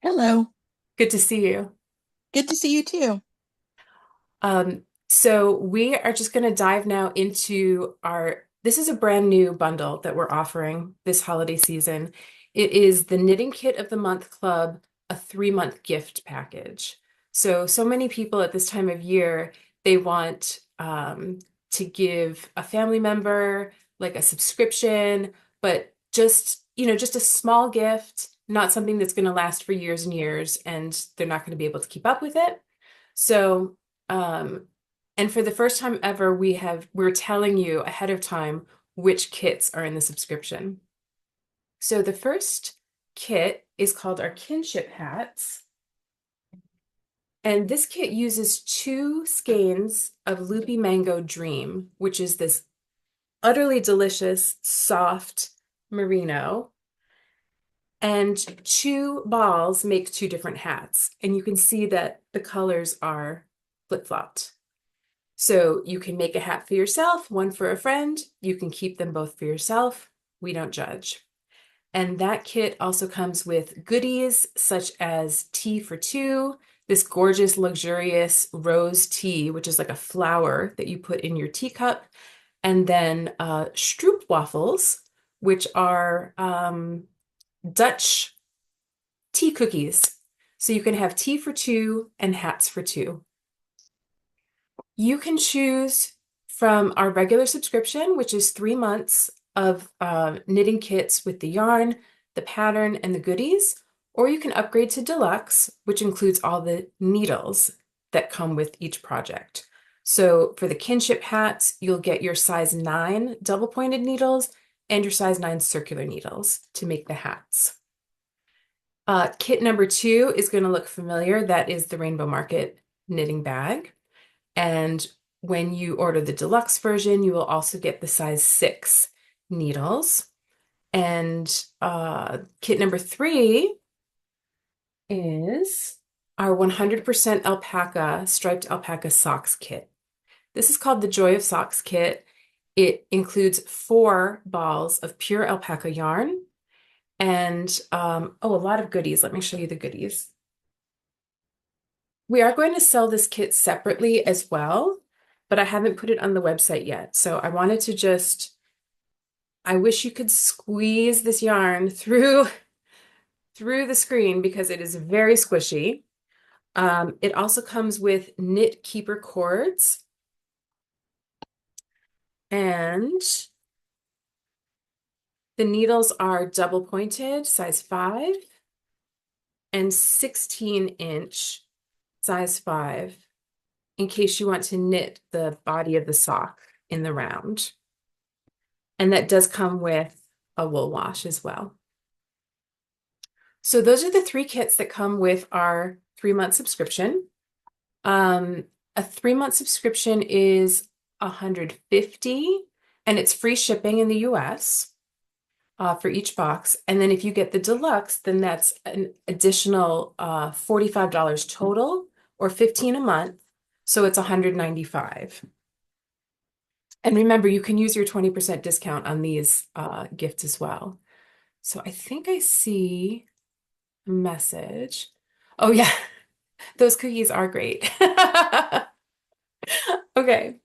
Hello. Good to see you. Good to see you too. So we are just going to dive now into this is a brand new bundle that we're offering this holiday season. It is the Knitting Kit of the Month Club, a 3-month gift package. So many people at this time of year, they want to give a family member like a subscription, but just a small gift, not something that's going to last for years and years, and they're not going to be able to keep up with it. So, um, and for the first time ever, we're telling you ahead of time which kits are in the subscription. So the first kit is called our kinship hats. And this kit uses 2 skeins of Loopy Mango Dream, which is this utterly delicious, soft merino. And 2 balls make 2 different hats. And you can see that the colors are flip-flopped. So you can make a hat for yourself, one for a friend. You can keep them both for yourself. We don't judge. And that kit also comes with goodies such as tea for two, this gorgeous, luxurious rose tea, which is like a flower that you put in your teacup, and then stroop waffles, which are Dutch tea cookies. So you can have tea for two and hats for two. You can choose from our regular subscription, which is 3 months of knitting kits with the yarn, the pattern, and the goodies, or you can upgrade to deluxe, which includes all the needles that come with each project. So for the kinship hats, you'll get your size 9 double pointed needles and your size 9 circular needles to make the hats. Kit number 2 is going to look familiar. That is the Rainbow Market knitting bag. And when you order the deluxe version, you will also get the size 6 needles. And kit number 3 is our 100% alpaca, striped alpaca socks kit. This is called the Joy of Socks kit. It includes 4 balls of pure alpaca yarn and a lot of goodies. Let me show you the goodies. We are going to sell this kit separately as well, but I haven't put it on the website yet. So I wanted to I wish you could squeeze this yarn through the screen because it is very squishy. It also comes with knit keeper cords, and the needles are double pointed, size 5, and 16-inch, size 5, in case you want to knit the body of the sock in the round. And that does come with a wool wash as well. So those are the 3 kits that come with our 3-month subscription. A 3-month subscription is $150, and it's free shipping in the US for each box. And then if you get the deluxe, then that's an additional $45 total or $15 a month. So it's $195. And remember, you can use your 20% discount on these gifts as well. So I think I see a message. Oh yeah, those cookies are great. Okay.